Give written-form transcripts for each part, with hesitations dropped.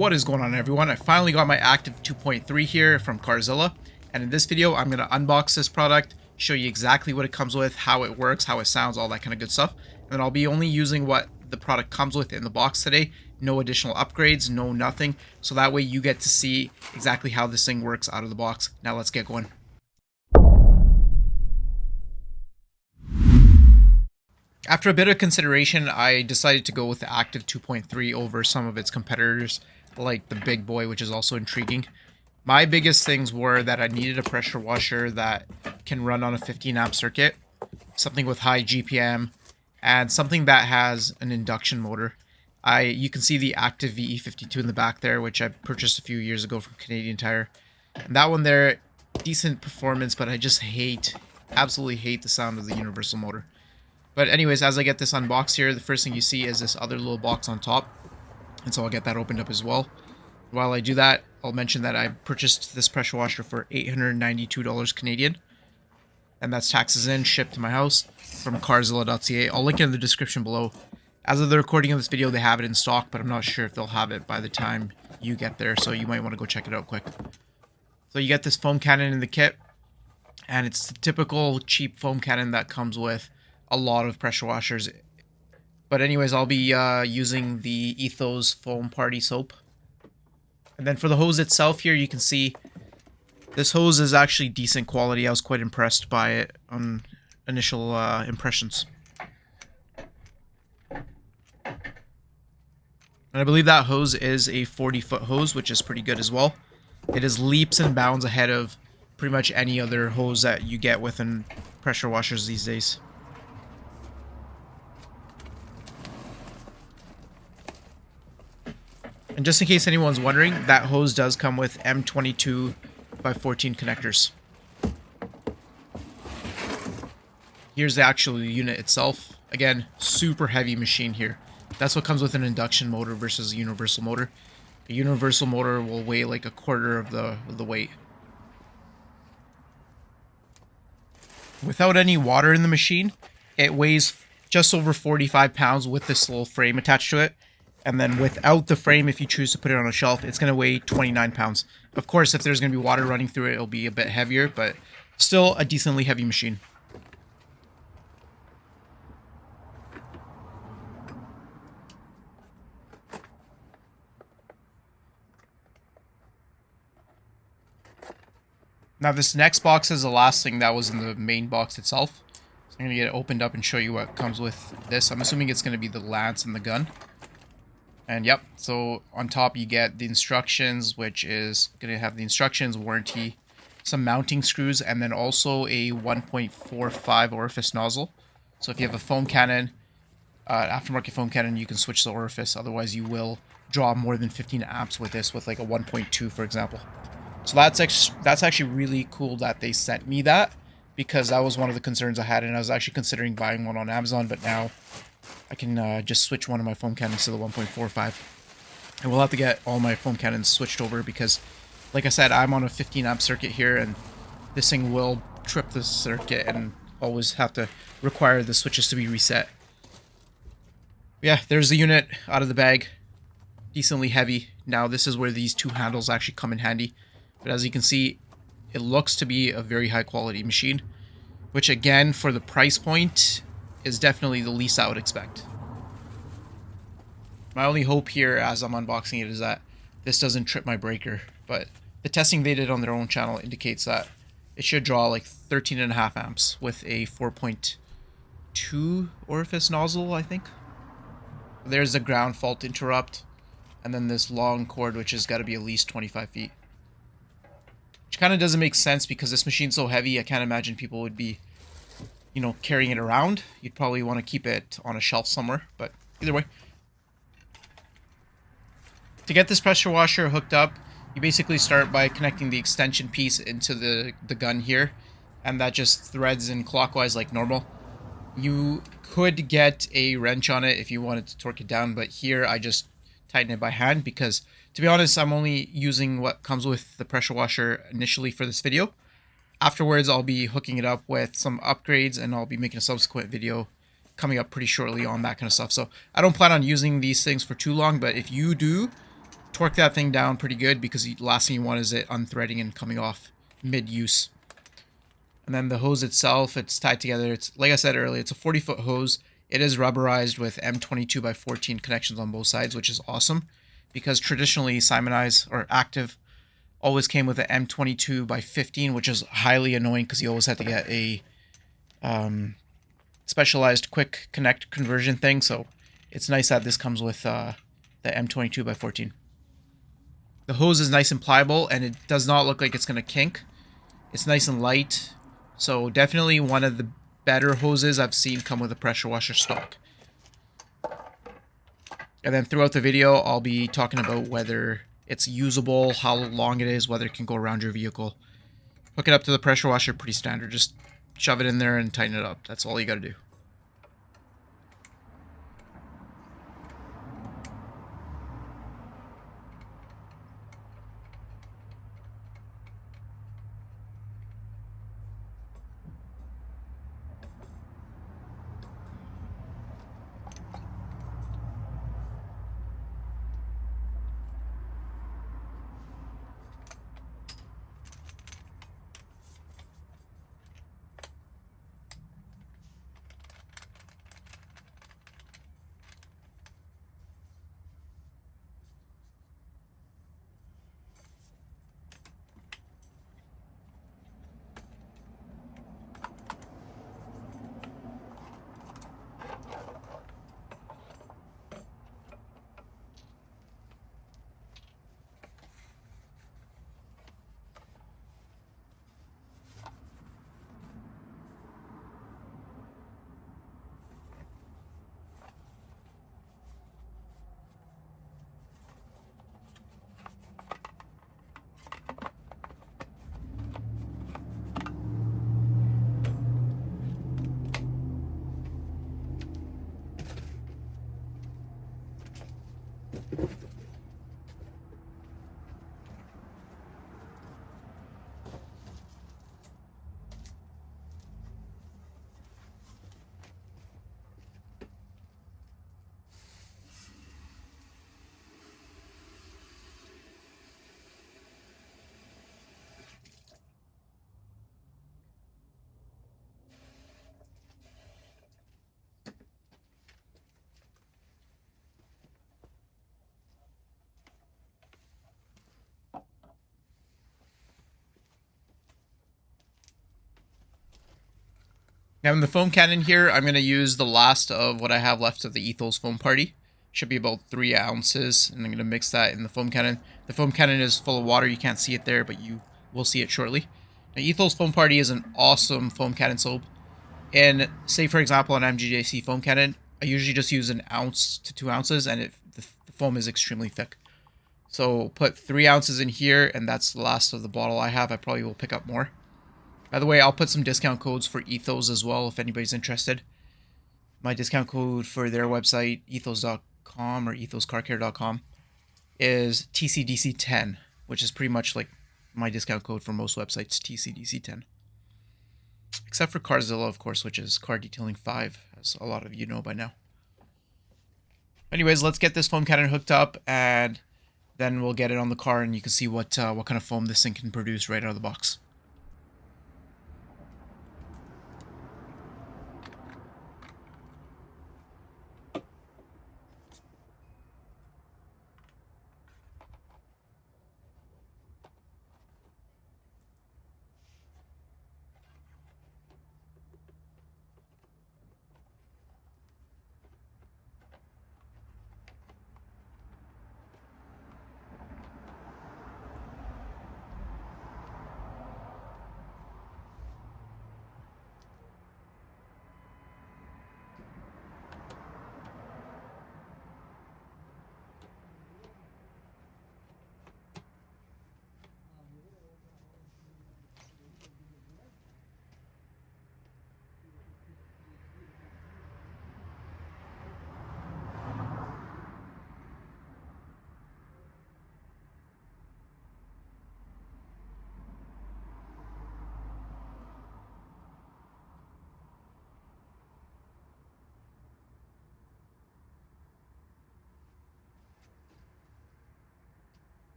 What is going on, everyone? I finally got my Active 2.3 here from Carzilla, and in this video I'm going to unbox this product, show you exactly what it comes with, how it works, how it sounds, all that kind of good stuff. And then I'll be only using what the product comes with in the box today, no additional upgrades, no nothing, so that way you get to see exactly how this thing works out of the box. Now let's get going. After a bit of consideration, I decided to go with the Active 2.3 over some of its competitors, like the big boy, which is also intriguing. My biggest things were that I needed a pressure washer that can run on a 15 amp circuit, something with high GPM, and something that has an induction motor. You can see the Active VE52 in the back there, which I purchased a few years ago from Canadian Tire. And that one there, decent performance, but I just absolutely hate the sound of the universal motor. But anyways, as I get this unboxed here, the first thing you see is this other little box on top. And so I'll get that opened up as well. While I do that, I'll mention that I purchased this pressure washer for $892 Canadian. And that's taxes in, shipped to my house from carzilla.ca. I'll link it in the description below. As of the recording of this video, they have it in stock, but I'm not sure if they'll have it by the time you get there. So you might want to go check it out quick. So you get this foam cannon in the kit. And it's the typical cheap foam cannon that comes with a lot of pressure washers. But anyways, I'll be using the Ethos foam party soap. And then for the hose itself here, you can see this hose is actually decent quality. I was quite impressed by it on initial impressions. And I believe that hose is a 40-foot hose, which is pretty good as well. It is leaps and bounds ahead of pretty much any other hose that you get within pressure washers these days. And just in case anyone's wondering, that hose does come with M22 by 14 connectors. Here's the actual unit itself. Again, super heavy machine here. That's what comes with an induction motor versus a universal motor. A universal motor will weigh like a quarter of the weight. Without any water in the machine, it weighs just over 45 pounds with this little frame attached to it. And then without the frame, if you choose to put it on a shelf, it's going to weigh 29 pounds. Of course, if there's going to be water running through it, it'll be a bit heavier, but still a decently heavy machine. Now this next box is the last thing that was in the main box itself. So I'm going to get it opened up and show you what comes with this. I'm assuming it's going to be the lance and the gun. And yep, so on top you get the instructions, which is going to have the instructions, warranty, some mounting screws, and then also a 1.45 orifice nozzle. So if you have a foam cannon, aftermarket foam cannon, you can switch the orifice. Otherwise you will draw more than 15 amps with this, with like a 1.2 for example. So that's actually really cool that they sent me that, because that was one of the concerns I had, and I was actually considering buying one on Amazon, but now I can just switch one of my foam cannons to the 1.45. And we'll have to get all my foam cannons switched over because, like I said, I'm on a 15 amp circuit here, and this thing will trip the circuit and always have to require the switches to be reset. Yeah, there's the unit out of the bag. Decently heavy. Now this is where these two handles actually come in handy. But as you can see, it looks to be a very high quality machine, which again, for the price point, is definitely the least I would expect. My only hope here as I'm unboxing it is that this doesn't trip my breaker, but the testing they did on their own channel indicates that it should draw like 13.5 amps with a 4.2 orifice nozzle, I think. There's the ground fault interrupt, and then this long cord, which has got to be at least 25 feet. Which kind of doesn't make sense because this machine's so heavy, I can't imagine people would be, you know, carrying it around. You'd probably want to keep it on a shelf somewhere, but either way. To get this pressure washer hooked up, you basically start by connecting the extension piece into the gun here, and that just threads in clockwise like normal. You could get a wrench on it if you wanted to torque it down, but here I just tighten it by hand because, to be honest, I'm only using what comes with the pressure washer initially for this video. Afterwards, I'll be hooking it up with some upgrades, and I'll be making a subsequent video coming up pretty shortly on that kind of stuff. So I don't plan on using these things for too long, but if you do, torque that thing down pretty good because the last thing you want is it unthreading and coming off mid-use. And then the hose itself, it's tied together. It's like I said earlier, it's a 40-foot hose. It is rubberized with M22 by 14 connections on both sides, which is awesome because traditionally Simonize or Active always came with an M22 by 15, which is highly annoying because you always had to get a specialized quick connect conversion thing. So it's nice that this comes with the M22 by 14. The hose is nice and pliable, and it does not look like it's going to kink. It's nice and light. So definitely one of the better hoses I've seen come with a pressure washer stock. And then throughout the video, I'll be talking about whether it's usable, how long it is, whether it can go around your vehicle. Hook it up to the pressure washer, pretty standard. Just shove it in there and tighten it up. That's all you got to do. Now in the foam cannon here, I'm going to use the last of what I have left of the Ethos foam party. Should be about 3 ounces, and I'm going to mix that in the foam cannon. The foam cannon is full of water. You can't see it there, but you will see it shortly. Now, Ethos foam party is an awesome foam cannon soap. And say, for example, an MGJC foam cannon, I usually just use 1 ounce to 2 ounces, and the foam is extremely thick. So put 3 ounces in here, and that's the last of the bottle I have. I probably will pick up more. By the way, I'll put some discount codes for Ethos as well if anybody's interested. My discount code for their website, ethos.com or ethoscarcare.com, is TCDC10, which is pretty much like my discount code for most websites, TCDC10. Except for Carzilla, of course, which is Car Detailing 5, as a lot of you know by now. Anyways, let's get this foam cannon hooked up, and then we'll get it on the car, and you can see what kind of foam this thing can produce right out of the box.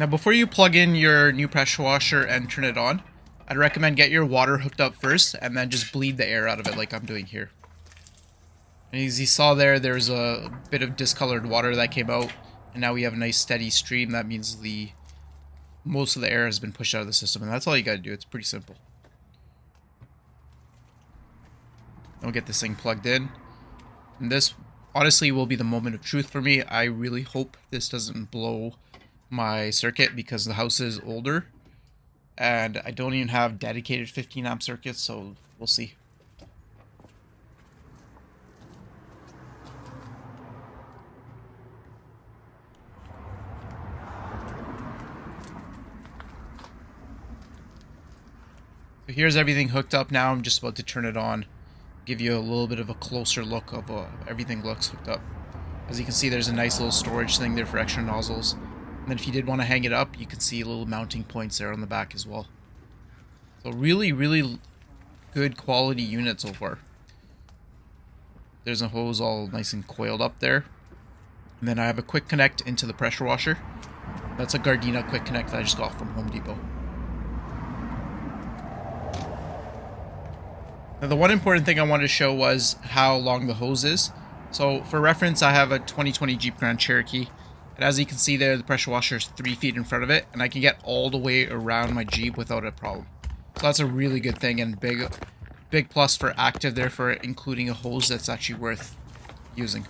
Now before you plug in your new pressure washer and turn it on, I'd recommend get your water hooked up first and then just bleed the air out of it like I'm doing here. And as you saw there's a bit of discolored water that came out, and now we have a nice steady stream. That means most of the air has been pushed out of the system, and that's all you gotta do. It's pretty simple. I'll get this thing plugged in. And this honestly will be the moment of truth for me. I really hope this doesn't blow my circuit because the house is older and I don't even have dedicated 15 amp circuits, so we'll see. So here's everything hooked up now. I'm just about to turn it on, give you a little bit of a closer look of everything looks hooked up. As you can see, there's a nice little storage thing there for extra nozzles. And then if you did want to hang it up, you can see little mounting points there on the back as well. So really, really good quality unit so far. There's a hose all nice and coiled up there. And then I have a quick connect into the pressure washer. That's a Gardena quick connect that I just got from Home Depot. Now the one important thing I wanted to show was how long the hose is. So for reference, I have a 2020 Jeep Grand Cherokee. And as you can see there, the pressure washer is 3 feet in front of it, and I can get all the way around my Jeep without a problem. So that's a really good thing, and big plus for active there for including a hose that's actually worth using.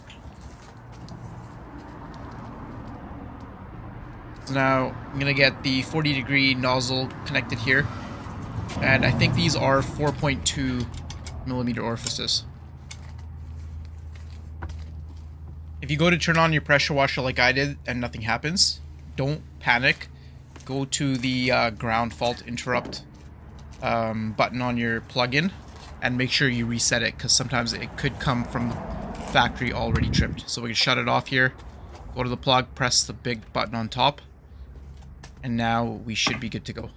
So now I'm gonna get the 40-degree nozzle connected here, and I think these are 4.2 millimeter orifices. If you go to turn on your pressure washer like I did and nothing happens, don't panic. Go to the ground fault interrupt button on your plug-in and make sure you reset it, because sometimes it could come from the factory already tripped. So we can shut it off here, go to the plug, press the big button on top, and now we should be good to go.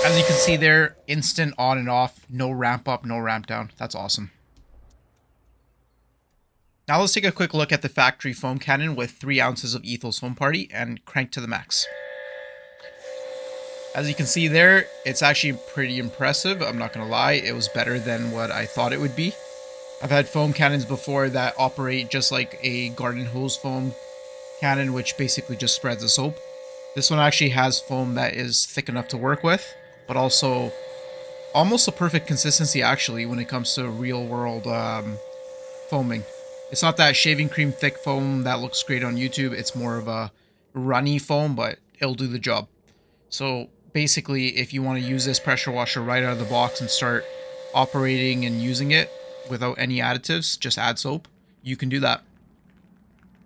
As you can see there, instant on and off, no ramp up, no ramp down. That's awesome. Now let's take a quick look at the factory foam cannon with 3 ounces of Ethos Foam Party and crank to the max. As you can see there, it's actually pretty impressive. I'm not going to lie, it was better than what I thought it would be. I've had foam cannons before that operate just like a garden hose foam cannon, which basically just spreads the soap. This one actually has foam that is thick enough to work with, but also almost a perfect consistency actually when it comes to real world foaming. It's not that shaving cream thick foam that looks great on YouTube. It's more of a runny foam, but it'll do the job. So basically, if you want to use this pressure washer right out of the box and start operating and using it without any additives, just add soap, you can do that.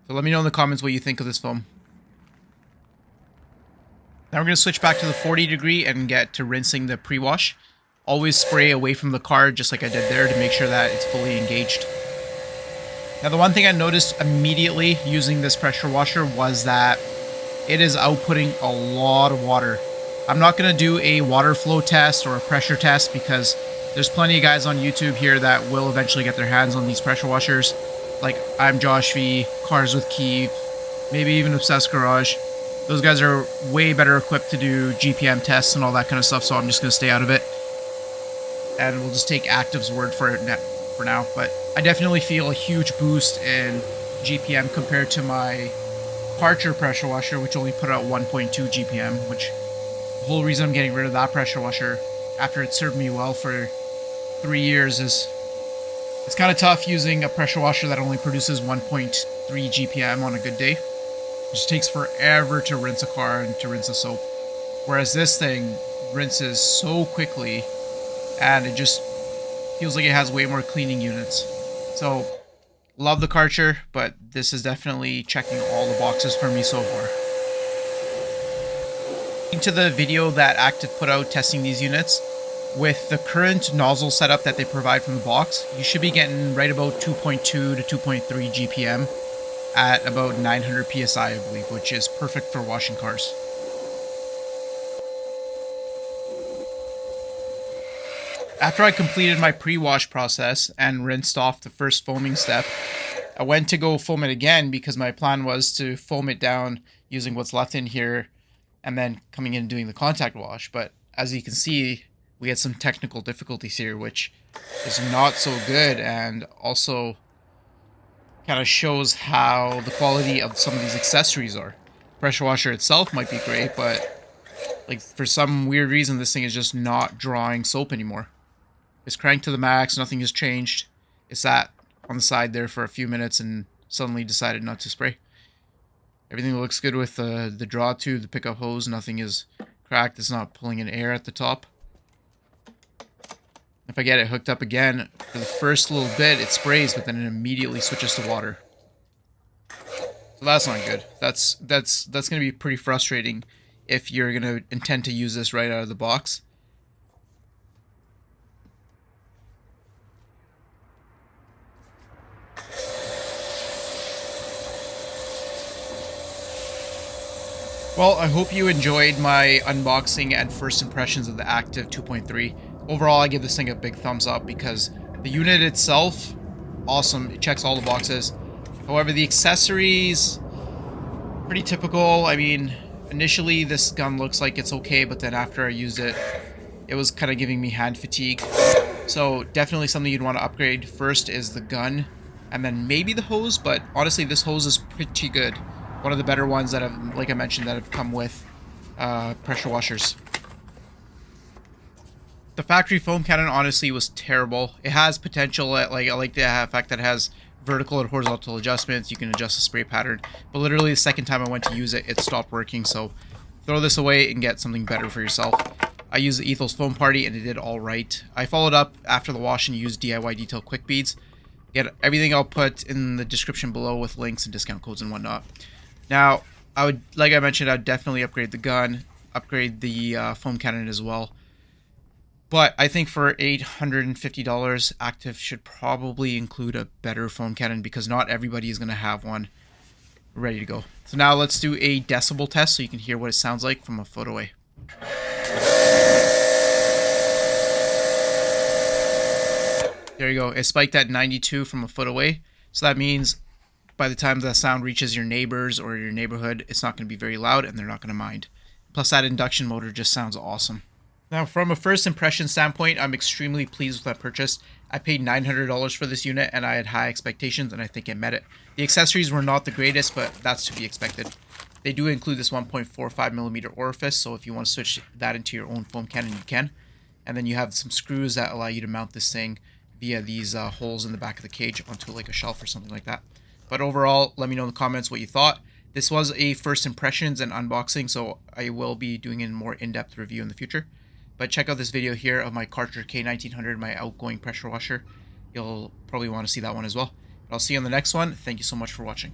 So let me know in the comments what you think of this foam. Now we're going to switch back to the 40-degree and get to rinsing the pre-wash. Always spray away from the car, just like I did there, to make sure that it's fully engaged. Now the one thing I noticed immediately using this pressure washer was that it is outputting a lot of water. I'm not going to do a water flow test or a pressure test because there's plenty of guys on YouTube here that will eventually get their hands on these pressure washers. Like I'm Josh V, Cars with Keith, maybe even Obsessed Garage. Those guys are way better equipped to do GPM tests and all that kind of stuff, so I'm just going to stay out of it. And we'll just take Active's word for it for now. But I definitely feel a huge boost in GPM compared to my Parcher pressure washer, which only put out 1.2 GPM, which the whole reason I'm getting rid of that pressure washer after it served me well for 3 years is it's kind of tough using a pressure washer that only produces 1.3 GPM on a good day. It just takes forever to rinse a car and to rinse a soap. Whereas this thing rinses so quickly and it just feels like it has way more cleaning units. So, love the Karcher, but this is definitely checking all the boxes for me so far. To the video that Active put out testing these units, with the current nozzle setup that they provide from the box, you should be getting right about 2.2 to 2.3 GPM at about 900 PSI, I believe, which is perfect for washing cars. After I completed my pre-wash process and rinsed off the first foaming step, I went to go foam it again because my plan was to foam it down using what's left in here and then coming in and doing the contact wash. But as you can see, we had some technical difficulties here, which is not so good, and also kind of shows how the quality of some of these accessories are. Pressure washer itself might be great, but like for some weird reason, this thing is just not drawing soap anymore. It's cranked to the max, nothing has changed. It sat on the side there for a few minutes and suddenly decided not to spray. Everything looks good with the draw tube, the pickup hose, nothing is cracked, it's not pulling in air at the top. If I get it hooked up again, for the first little bit it sprays, but then it immediately switches to water. So that's not good. That's going to be pretty frustrating if you're going to intend to use this right out of the box. Well, I hope you enjoyed my unboxing and first impressions of the Active 2.3. Overall, I give this thing a big thumbs up because the unit itself, awesome. It checks all the boxes. However, the accessories, pretty typical. I mean, initially this gun looks like it's okay, but then after I used it, it was kind of giving me hand fatigue. So definitely something you'd want to upgrade. First is the gun, and then maybe the hose, but honestly, this hose is pretty good. One of the better ones that have, like I mentioned, that have come with pressure washers. The factory foam cannon honestly was terrible. It has potential. I like the fact that it has vertical and horizontal adjustments. You can adjust the spray pattern. But literally the second time I went to use it, it stopped working. So throw this away and get something better for yourself. I used the Ethos foam party and it did all right. I followed up after the wash and used DIY detail quick beads. Get everything I'll put in the description below with links and discount codes and whatnot. Now, I would, like I mentioned, I'd definitely upgrade the gun, upgrade the foam cannon as well. But I think for $850, Active should probably include a better foam cannon because not everybody is going to have one ready to go. So now let's do a decibel test so you can hear what it sounds like from a foot away. There you go. It spiked at 92 from a foot away. So that means by the time the sound reaches your neighbors or your neighborhood, it's not going to be very loud and they're not going to mind. Plus that induction motor just sounds awesome. Now from a first impression standpoint, I'm extremely pleased with that purchase. I paid $900 for this unit and I had high expectations and I think it met it. The accessories were not the greatest, but that's to be expected. They do include this 1.45mm orifice, so if you want to switch that into your own foam cannon, you can. And then you have some screws that allow you to mount this thing via these holes in the back of the cage onto like a shelf or something like that. But overall, let me know in the comments what you thought. This was a first impressions and unboxing, so I will be doing a more in-depth review in the future. But check out this video here of my Carzilla K1900, my outgoing pressure washer. You'll probably want to see that one as well. But I'll see you on the next one. Thank you so much for watching.